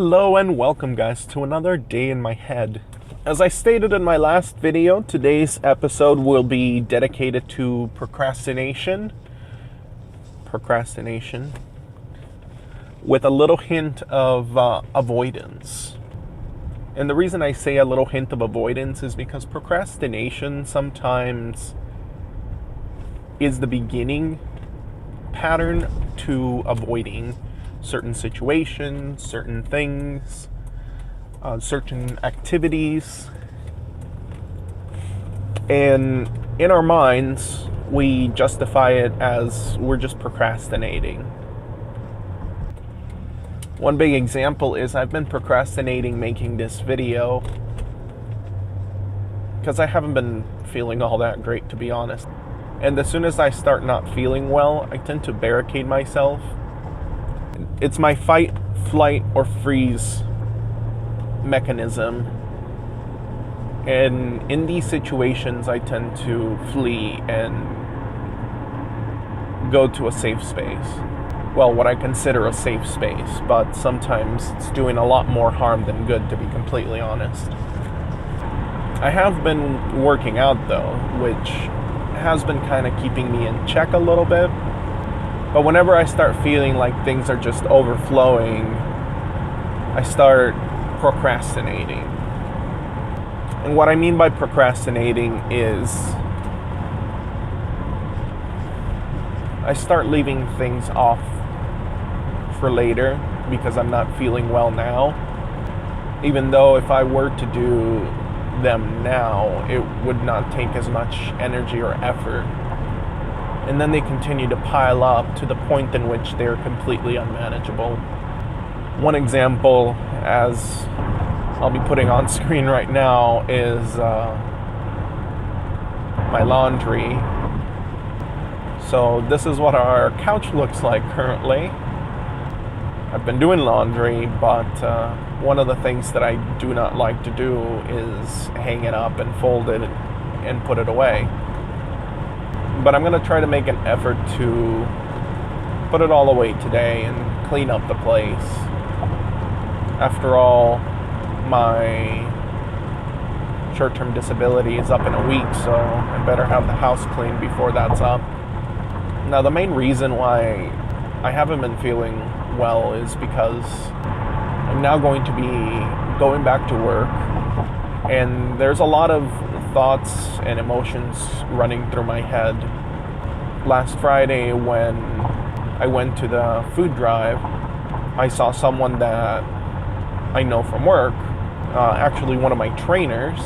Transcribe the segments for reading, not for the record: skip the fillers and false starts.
Hello and welcome guys to another day in my head. As I stated in my last video, today's episode will be dedicated to procrastination with a little hint of avoidance. And the reason I say a little hint of avoidance is because procrastination sometimes is the beginning pattern to avoiding certain situations, certain things, certain activities. And in our minds, we justify it as we're just procrastinating. One big example is I've been procrastinating making this video because I haven't been feeling all that great, to be honest. And as soon as I start not feeling well, I tend to barricade myself. It's my fight, flight, or freeze mechanism. And in these situations, I tend to flee and go to a safe space. Well, what I consider a safe space, but sometimes it's doing a lot more harm than good, to be completely honest. I have been working out though, which has been kind of keeping me in check a little bit. But whenever I start feeling like things are just overflowing, I start procrastinating. And what I mean by procrastinating is I start leaving things off for later because I'm not feeling well now. Even though if I were to do them now, it would not take as much energy or effort. And then they continue to pile up to the point in which they're completely unmanageable. One example, as I'll be putting on screen right now, is my laundry. So this is what our couch looks like currently. I've been doing laundry, but one of the things that I do not like to do is hang it up and fold it and put it away. But I'm going to try to make an effort to put it all away today and clean up the place. After all, my short-term disability is up in a week, so I better have the house clean before that's up. Now, the main reason why I haven't been feeling well is because I'm now going to be going back to work, and there's a lot of thoughts and emotions running through my head. Last Friday, when I went to the food drive, I saw someone that I know from work, actually one of my trainers,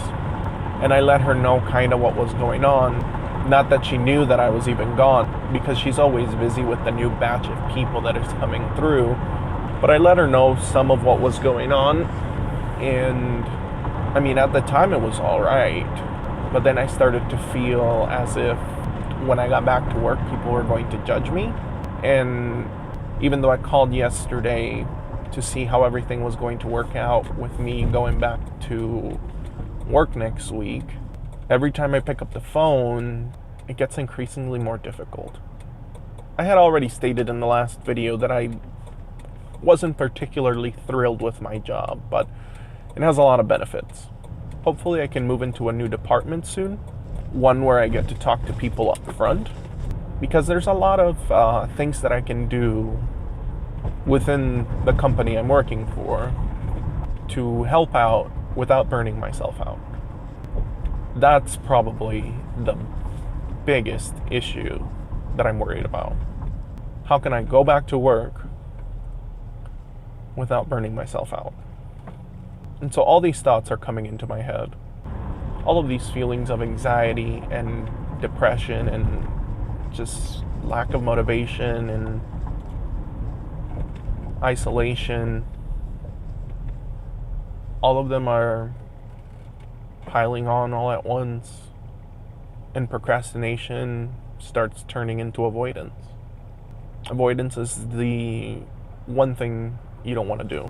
and I let her know kind of what was going on. Not that she knew that I was even gone, because she's always busy with the new batch of people that is coming through, but I let her know some of what was going on. And I mean, at the time it was all right. But then I started to feel as if when I got back to work, people were going to judge me. And even though I called yesterday to see how everything was going to work out with me going back to work next week, every time I pick up the phone, it gets increasingly more difficult. I had already stated in the last video that I wasn't particularly thrilled with my job, but it has a lot of benefits. Hopefully I can move into a new department soon, one where I get to talk to people up front, because there's a lot of things that I can do within the company I'm working for to help out without burning myself out. That's probably the biggest issue that I'm worried about. How can I go back to work without burning myself out? And so all these thoughts are coming into my head. All of these feelings of anxiety and depression and just lack of motivation and isolation, all of them are piling on all at once, and procrastination starts turning into avoidance. Avoidance is the one thing you don't want to do.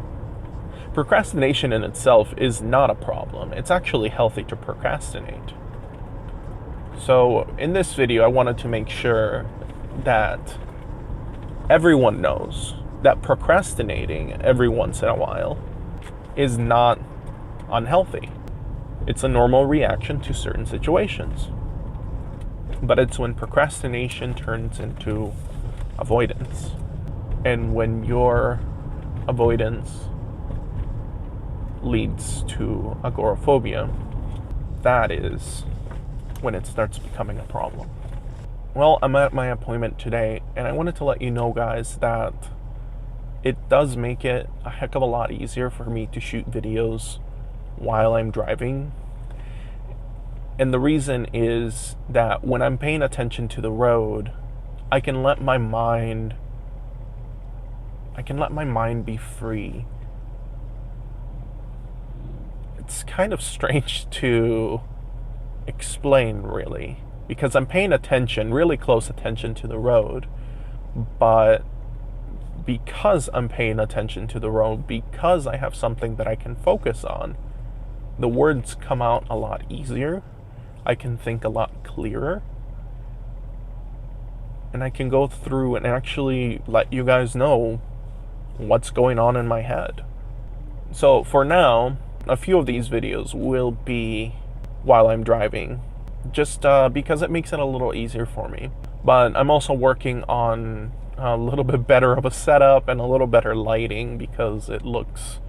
Procrastination in itself is not a problem. It's actually healthy to procrastinate. So in this video, I wanted to make sure that everyone knows that procrastinating every once in a while is not unhealthy. It's a normal reaction to certain situations. But it's when procrastination turns into avoidance. And when your avoidance leads to agoraphobia, that is when it starts becoming a problem. Well, I'm at my appointment today, and I wanted to let you know, guys, that it does make it a heck of a lot easier for me to shoot videos while I'm driving. And the reason is that when I'm paying attention to the road, I can let my mind be free. It's kind of strange to explain, really, because I'm paying attention, really close attention to the road, but because I'm paying attention to the road, because I have something that I can focus on, the words come out a lot easier. I can think a lot clearer. And I can go through and actually let you guys know what's going on in my head. So for now, a few of these videos will be while I'm driving, just because it makes it a little easier for me. But I'm also working on a little bit better of a setup and a little better lighting, because it looks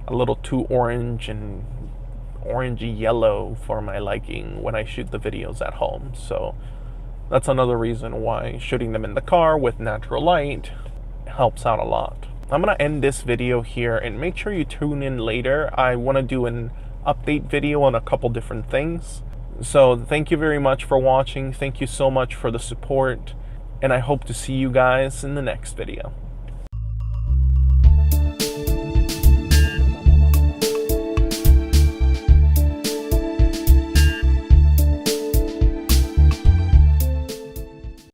a little too orange and orangey yellow for my liking when I shoot the videos at home. So that's another reason why shooting them in the car with natural light helps out a lot. I'm gonna end this video here, and make sure you tune in later. I want to do an update video on a couple different things. So thank you very much for watching. Thank you so much for the support, and I hope to see you guys in the next video.